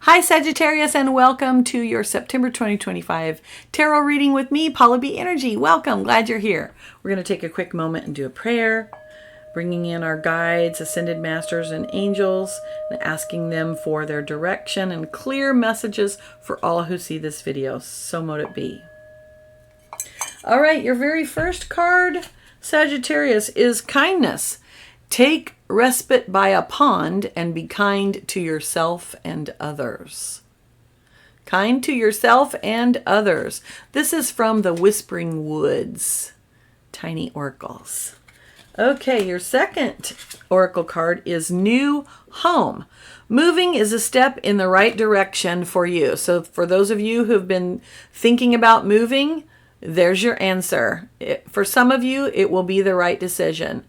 Hi Sagittarius, and welcome to your September 2025 tarot reading with me, Paula B. Energy. Welcome, glad you're here. We're going to take a quick moment and do a prayer, bringing in our guides, ascended masters, and angels, and asking them for their direction and clear messages for all who see this video. So mote it be. All right, your very first card, Sagittarius, is kindness. Take respite by a pond and be kind to yourself and others. Kind to yourself and others. This is from the Whispering Woods Tiny Oracles. Okay, your second oracle card is New Home. Moving is a step in the right direction for you. So for those of you who've been thinking about moving, there's your answer. For some of you, it will be the right decision.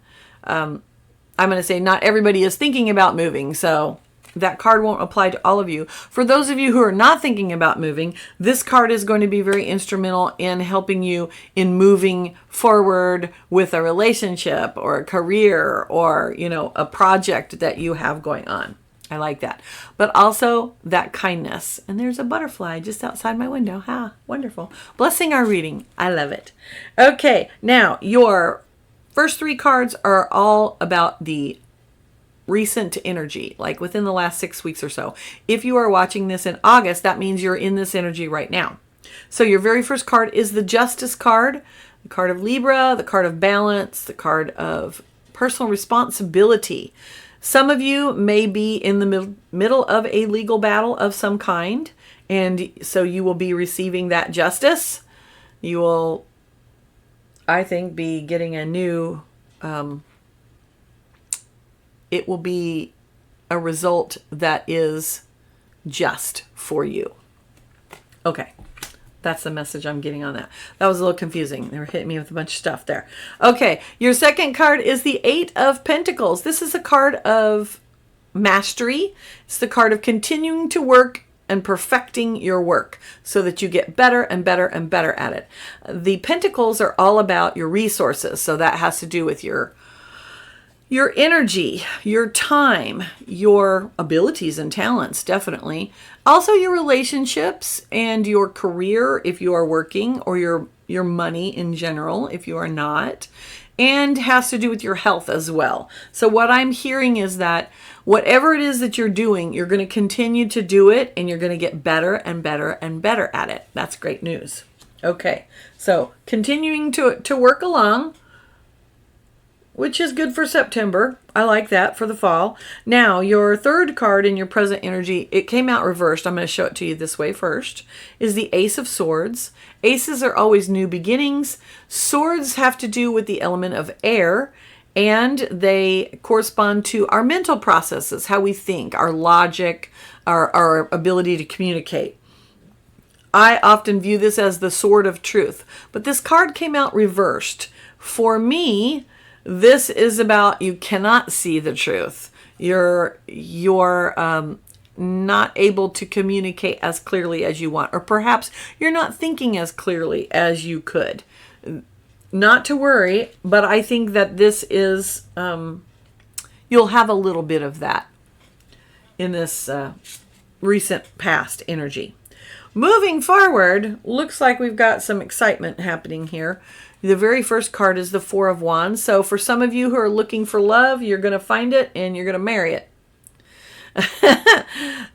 I'm going to say not everybody is thinking about moving, so that card won't apply to all of you. For those of you who are not thinking about moving, this card is going to be very instrumental in helping you in moving forward with a relationship or a career or, a project that you have going on. I like that. But also that kindness. And there's a butterfly just outside my window. Wonderful. Blessing our reading. I love it. Okay, now your first three cards are all about the recent energy, like within the last 6 weeks or so. If you are watching this in August, that means you're in this energy right now. So your very first card is the Justice card, the card of Libra, the card of balance, the card of personal responsibility. Some of you may be in the middle of a legal battle of some kind, and so you will be receiving that justice. You will, I think, be getting a new, it will be a result that is just for you. Okay, that's the message I'm getting on that. That was a little confusing. They were hitting me with a bunch of stuff there. Okay, your second card is the Eight of Pentacles. This is a card of mastery. It's the card of continuing to work and perfecting your work so that you get better and better and better at it. The pentacles are all about your resources. So that has to do with your energy, your time, your abilities and talents, definitely. Also your relationships and your career if you are working, or your money in general if you are not, and has to do with your health as well. So what I'm hearing is that whatever it is that you're doing, you're going to continue to do it, and you're going to get better and better and better at it. That's great news. Okay, so continuing to work along, which is good for September. I like that for the fall. Now, your third card in your present energy, it came out reversed. I'm going to show it to you this way first, is the Ace of Swords. Aces are always new beginnings. Swords have to do with the element of air, and they correspond to our mental processes, how we think, our logic, our ability to communicate. I often view this as the sword of truth, but this card came out reversed. For me, this is about you cannot see the truth. You're not able to communicate as clearly as you want, or perhaps you're not thinking as clearly as you could. Not to worry, but I think that this is, you'll have a little bit of that in this recent past energy. Moving forward, looks like we've got some excitement happening here. The very first card is the Four of Wands. So for some of you who are looking for love, you're going to find it and you're going to marry it.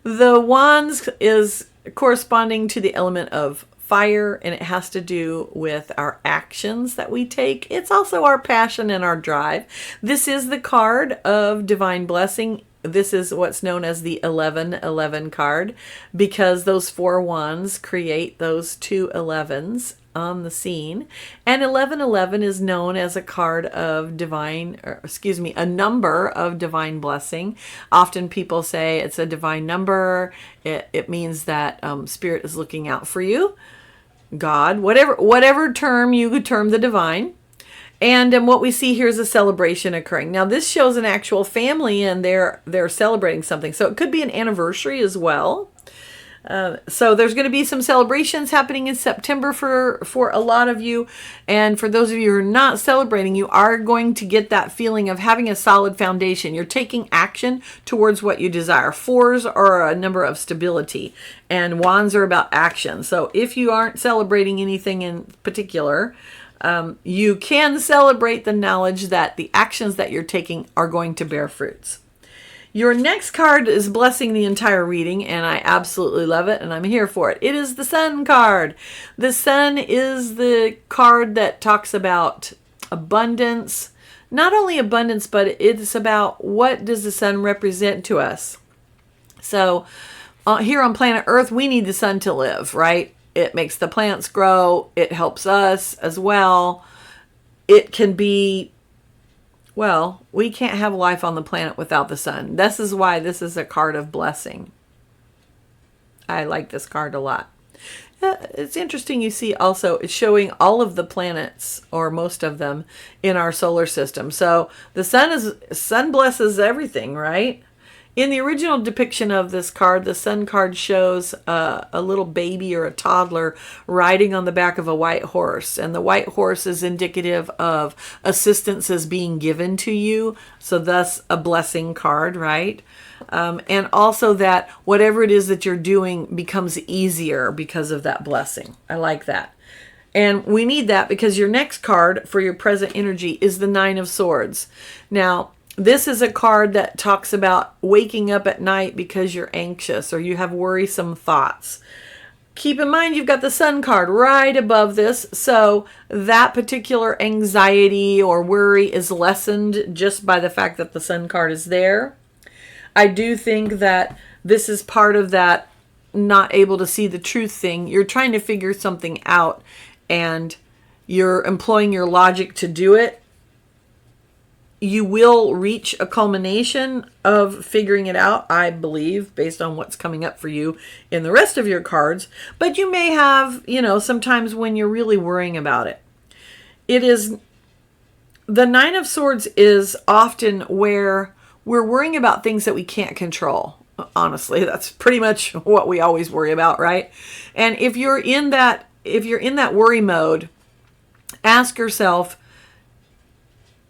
The Wands is corresponding to the element of fire, and it has to do with our actions that we take. It's also our passion and our drive. This is the card of divine blessing. This is what's known as the 1111 card, because those four wands create those two 11s on the scene. And 1111 is known as a card of a number of divine blessing. Often people say it's a divine number. It means that Spirit is looking out for you. God, whatever term you could term the divine. And what we see here is a celebration occurring. Now, this shows an actual family, and they're celebrating something. So it could be an anniversary as well. So there's going to be some celebrations happening in September for a lot of you. And for those of you who are not celebrating, you are going to get that feeling of having a solid foundation. You're taking action towards what you desire. Fours are a number of stability, and wands are about action. So if you aren't celebrating anything in particular, you can celebrate the knowledge that the actions that you're taking are going to bear fruits. Your next card is blessing the entire reading, and I absolutely love it, and I'm here for it. It is the Sun card. The Sun is the card that talks about abundance. Not only abundance, but it's about what does the sun represent to us. So here on planet Earth, we need the sun to live, right? It makes the plants grow. It helps us as well. It can be... Well, we can't have life on the planet without the sun. This is why this is a card of blessing. I like this card a lot. It's interesting, you see also it's showing all of the planets, or most of them, in our solar system. So the sun blesses everything, right? In the original depiction of this card, the Sun card shows a little baby or a toddler riding on the back of a white horse. And the white horse is indicative of assistance is being given to you. So thus a blessing card, right? And also that whatever it is that you're doing becomes easier because of that blessing. I like that. And we need that because your next card for your present energy is the Nine of Swords. Now, this is a card that talks about waking up at night because you're anxious or you have worrisome thoughts. Keep in mind you've got the Sun card right above this, so that particular anxiety or worry is lessened just by the fact that the Sun card is there. I do think that this is part of that not able to see the truth thing. You're trying to figure something out and you're employing your logic to do it. You will reach a culmination of figuring it out, I believe, based on what's coming up for you in the rest of your cards. But you may have, sometimes when you're really worrying about it. The Nine of Swords is often where we're worrying about things that we can't control. Honestly, that's pretty much what we always worry about, right? And if you're in that worry mode, ask yourself,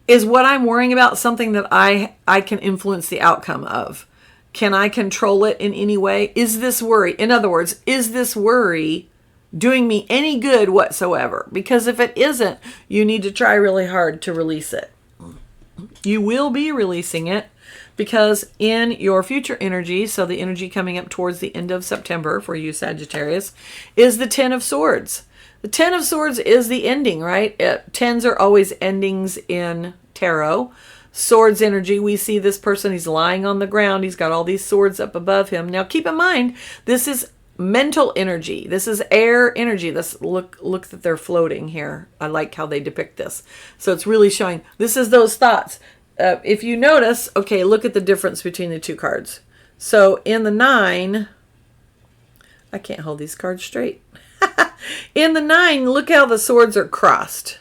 is what I'm worrying about something that I can influence the outcome of? Can I control it in any way? Is this worry, in other words, is this worry doing me any good whatsoever? Because if it isn't, you need to try really hard to release it. You will be releasing it because in your future energy, so the energy coming up towards the end of September for you Sagittarius, is the Ten of Swords. The Ten of Swords is the ending, right? Tens are always endings in tarot. Swords energy, we see this person, he's lying on the ground. He's got all these swords up above him. Now, keep in mind, this is mental energy. This is air energy. Look that they're floating here. I like how they depict this. So it's really showing, this is those thoughts. If you notice, okay, look at the difference between the two cards. So in the Nine, I can't hold these cards straight. In the Nine, look how the swords are crossed.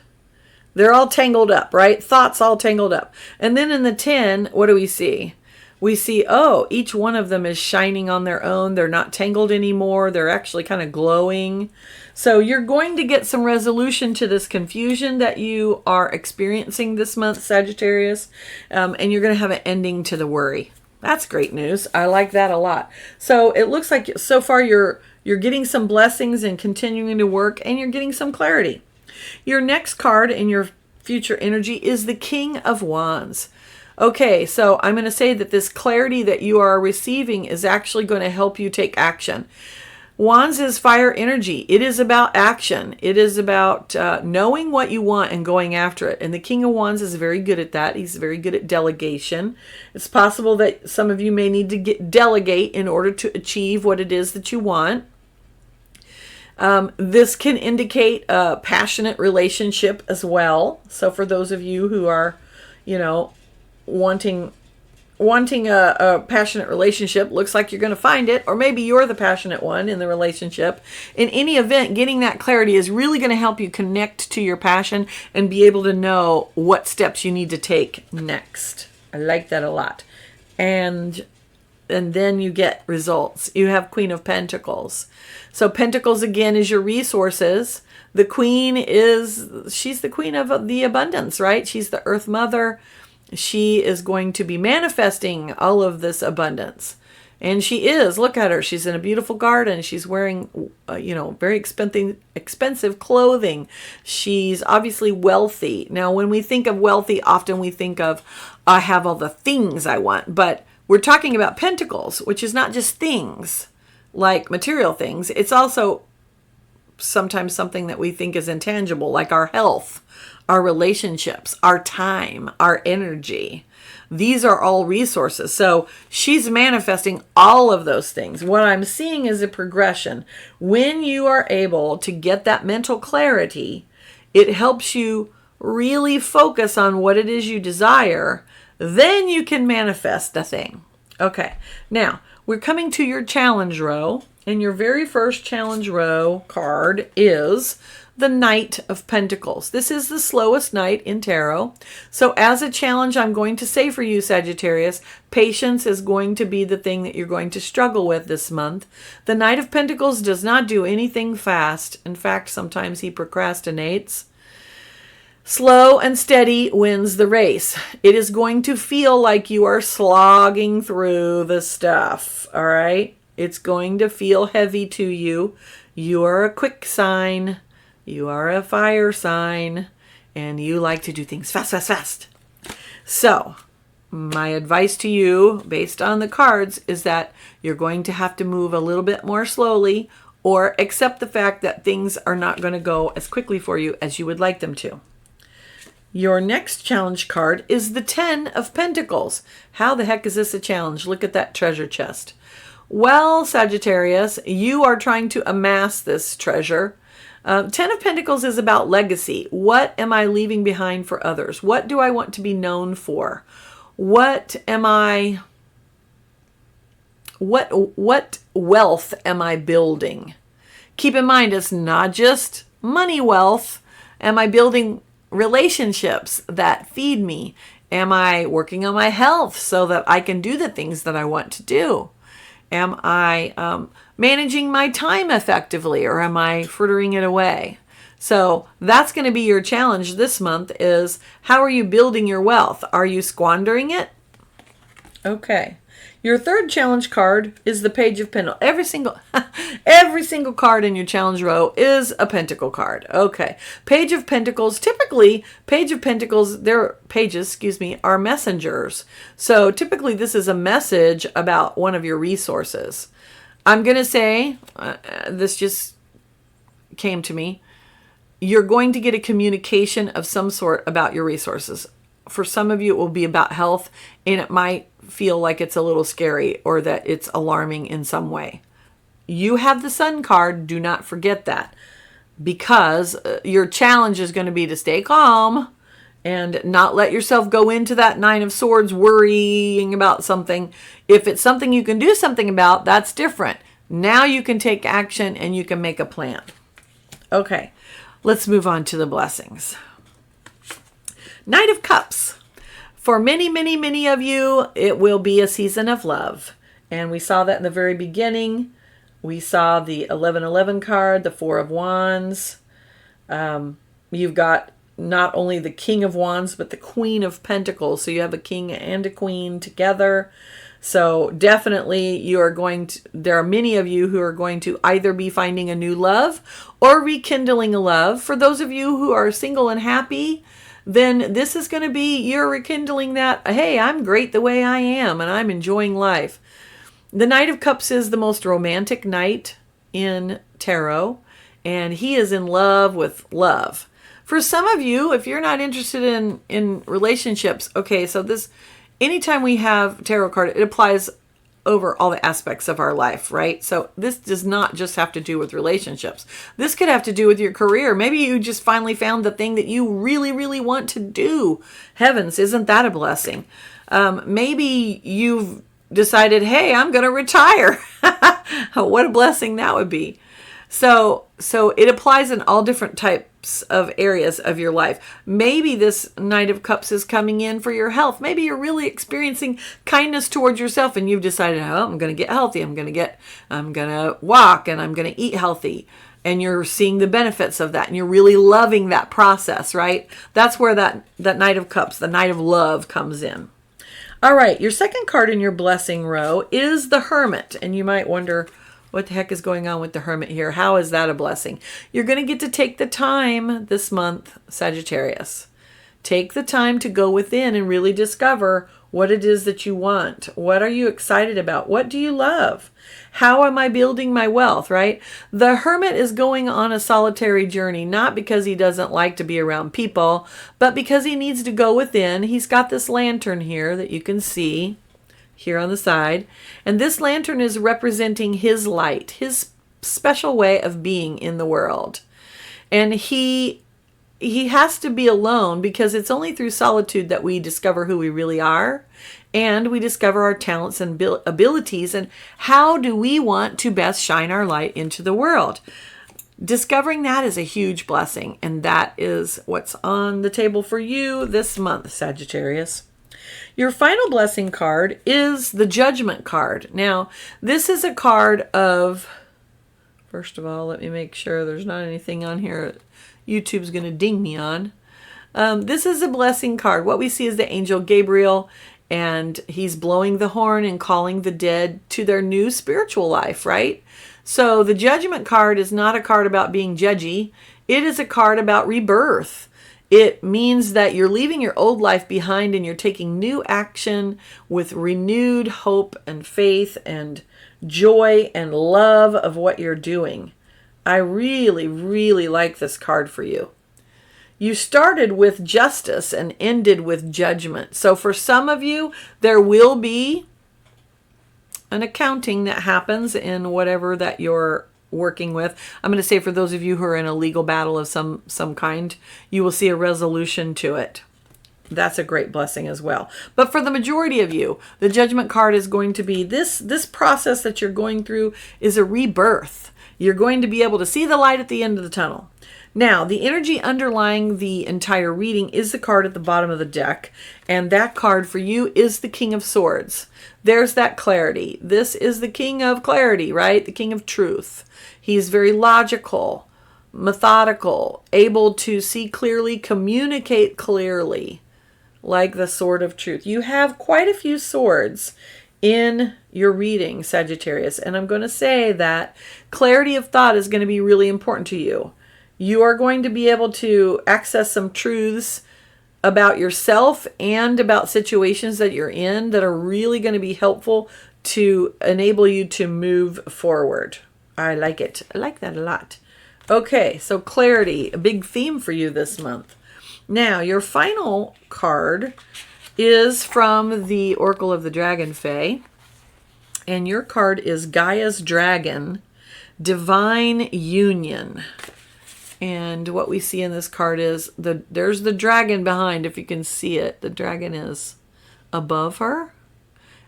They're all tangled up, right? Thoughts all tangled up. And then in the 10, what do we see? We see, each one of them is shining on their own. They're not tangled anymore. They're actually kind of glowing. So you're going to get some resolution to this confusion that you are experiencing this month, Sagittarius. And you're going to have an ending to the worry. That's great news. I like that a lot. So it looks like so far you're getting some blessings and continuing to work, and you're getting some clarity. Your next card in your future energy is the King of Wands. Okay, so I'm going to say that this clarity that you are receiving is actually going to help you take action. Wands is fire energy. It is about action. It is about knowing what you want and going after it. And the King of Wands is very good at that. He's very good at delegation. It's possible that some of you may need to delegate in order to achieve what it is that you want. This can indicate a passionate relationship as well. So for those of you who are, wanting a passionate relationship, looks like you're going to find it, or maybe you're the passionate one in the relationship. In any event, getting that clarity is really going to help you connect to your passion and be able to know what steps you need to take next. I like that a lot. And and then you get results. You have Queen of Pentacles. So Pentacles again is your resources. The Queen she's the queen of the abundance, right? She's the Earth Mother. She is going to be manifesting all of this abundance. And she is. Look at her. She's in a beautiful garden. She's wearing, very expensive clothing. She's obviously wealthy. Now, when we think of wealthy, often we think of, I have all the things I want. But we're talking about pentacles, which is not just things like material things. It's also sometimes something that we think is intangible, like our health, our relationships, our time, our energy. These are all resources. So she's manifesting all of those things. What I'm seeing is a progression. When you are able to get that mental clarity, it helps you really focus on what it is you desire. Then you can manifest the thing. Okay, now we're coming to your challenge row. And your very first challenge row card is the Knight of Pentacles. This is the slowest knight in tarot. So as a challenge, I'm going to say for you, Sagittarius, patience is going to be the thing that you're going to struggle with this month. The Knight of Pentacles does not do anything fast. In fact, sometimes he procrastinates. Slow and steady wins the race. It is going to feel like you are slogging through the stuff, all right? It's going to feel heavy to you. You are a quick sign. You are a fire sign. And you like to do things fast, fast, fast. So, my advice to you, based on the cards, is that you're going to have to move a little bit more slowly or accept the fact that things are not going to go as quickly for you as you would like them to. Your next challenge card is the Ten of Pentacles. How the heck is this a challenge? Look at that treasure chest. Well, Sagittarius, you are trying to amass this treasure. Ten of Pentacles is about legacy. What am I leaving behind for others? What do I want to be known for? What wealth am I building? Keep in mind, it's not just money wealth. Am I building relationships that feed me? Am I working on my health so that I can do the things that I want to do? Am I managing my time effectively, or am I frittering it away? So that's going to be your challenge this month, is how are you building your wealth? Are you squandering it? Okay. Your third challenge card is the Page of Pentacles. Every single card in your challenge row is a Pentacle card. Okay. Page of Pentacles. Typically, Page of Pentacles, their pages, are messengers. So typically this is a message about one of your resources. I'm going to say, this just came to me, you're going to get a communication of some sort about your resources. For some of you, it will be about health, and it might feel like it's a little scary or that it's alarming in some way. You have the Sun card. Do not forget that, because your challenge is going to be to stay calm and not let yourself go into that Nine of Swords worrying about something. If it's something you can do something about, that's different. Now you can take action and you can make a plan. Okay, let's move on to the blessings. Knight of Cups. For many, many, many of you, it will be a season of love. And we saw that in the very beginning. We saw the 1111 card, the Four of Wands. You've got not only the King of Wands, but the Queen of Pentacles. So you have a king and a queen together. So definitely there are many of you who are going to either be finding a new love or rekindling a love. For those of you who are single and happy, then this is going to be, you're rekindling that, hey, I'm great the way I am and I'm enjoying life. The Knight of Cups is the most romantic knight in tarot, and he is in love with love. For some of you, if you're not interested in relationships, okay, so this, anytime we have tarot card, it applies over all the aspects of our life, right? So this does not just have to do with relationships. This could have to do with your career. Maybe you just finally found the thing that you really, really want to do. Heavens, isn't that a blessing? Maybe you've decided, hey, I'm going to retire. What a blessing that would be. So it applies in all different of areas of your life. Maybe this Knight of Cups is coming in for your health. Maybe you're really experiencing kindness towards yourself and you've decided, oh, I'm going to get healthy. I'm going to walk and I'm going to eat healthy. And you're seeing the benefits of that and you're really loving that process, right? That's where that Knight of Cups, the Knight of Love, comes in. All right, your second card in your blessing row is the Hermit. And you might wonder, what the heck is going on with the Hermit here? How is that a blessing? You're going to get to take the time this month, Sagittarius. Take the time to go within and really discover what it is that you want. What are you excited about? What do you love? How am I building my wealth, right? The Hermit is going on a solitary journey, not because he doesn't like to be around people, but because he needs to go within. He's got this lantern here that you can see here on the side. And this lantern is representing his light, his special way of being in the world. And he has to be alone because it's only through solitude that we discover who we really are and we discover our talents and abilities and how do we want to best shine our light into the world. Discovering that is a huge blessing, and that is what's on the table for you this month, Sagittarius. Your final blessing card is the Judgment card. Now, this is a card of, first of all, let me make sure there's not anything on here YouTube's going to ding me on. This is a blessing card. What we see is the angel Gabriel, and he's blowing the horn and calling the dead to their new spiritual life, right? So the Judgment card is not a card about being judgy. It is a card about rebirth. It means that you're leaving your old life behind and you're taking new action with renewed hope and faith and joy and love of what you're doing. I really, really like this card for you. You started with justice and ended with judgment. So for some of you, there will be an accounting that happens in whatever that you're working with. I'm going to say for those of you who are in a legal battle of some kind, you will see a resolution to it. That's a great blessing as well. But for the majority of you, the Judgment card is going to be this process that you're going through is a rebirth. You're going to be able to see the light at the end of the tunnel. Now, the energy underlying the entire reading is the card at the bottom of the deck. And that card for you is the King of Swords. There's that clarity. This is the King of Clarity, right? The King of Truth. He's very logical, methodical, able to see clearly, communicate clearly, like the Sword of Truth. You have quite a few swords in your reading, Sagittarius. And I'm going to say that clarity of thought is going to be really important to you. You are going to be able to access some truths about yourself and about situations that you're in that are really going to be helpful to enable you to move forward. I like it. I like that a lot. Okay, so clarity, a big theme for you this month. Now, your final card is from the Oracle of the Dragon Fae. And your card is Gaia's Dragon, Divine Union. And what we see in this card is there's the dragon behind, if you can see it. The dragon is above her.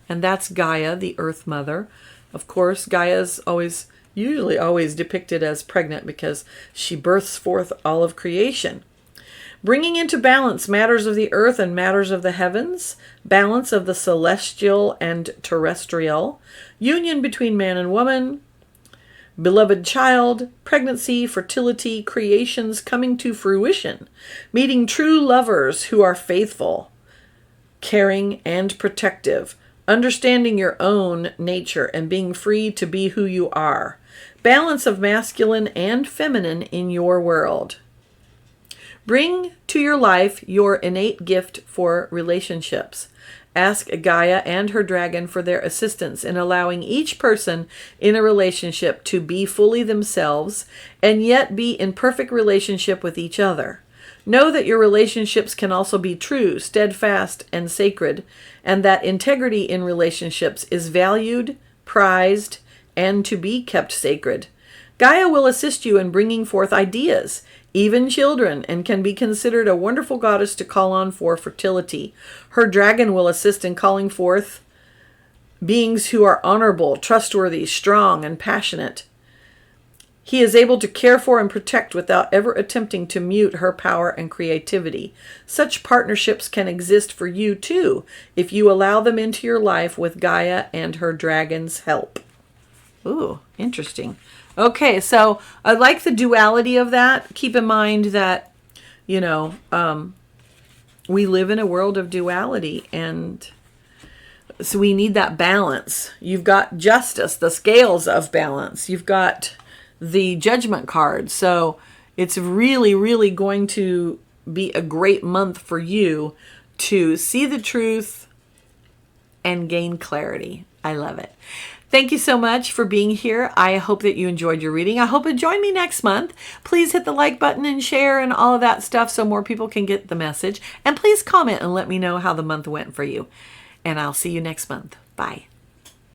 And that's Gaia, the Earth Mother. Of course, Gaia's usually always depicted as pregnant because she births forth all of creation. Bringing into balance matters of the earth and matters of the heavens, balance of the celestial and terrestrial, union between man and woman, beloved child, pregnancy, fertility, creations coming to fruition, meeting true lovers who are faithful, caring, and protective, understanding your own nature and being free to be who you are, balance of masculine and feminine in your world. Bring to your life your innate gift for relationships. Ask Gaia and her dragon for their assistance in allowing each person in a relationship to be fully themselves and yet be in perfect relationship with each other. Know that your relationships can also be true, steadfast, and sacred, and that integrity in relationships is valued, prized, and to be kept sacred. Gaia will assist you in bringing forth ideas, even children, and can be considered a wonderful goddess to call on for fertility. Her dragon will assist in calling forth beings who are honorable, trustworthy, strong, and passionate. He is able to care for and protect without ever attempting to mute her power and creativity. Such partnerships can exist for you too, if you allow them into your life with Gaia and her dragon's help. Ooh, interesting. Okay, so I like the duality of that. Keep in mind that, we live in a world of duality, and so we need that balance. You've got justice, the scales of balance. You've got the judgment card. So it's really, really going to be a great month for you to see the truth and gain clarity. I love it. Thank you so much for being here. I hope that you enjoyed your reading. I hope you join me next month. Please hit the like button and share and all of that stuff so more people can get the message. And please comment and let me know how the month went for you. And I'll see you next month. Bye.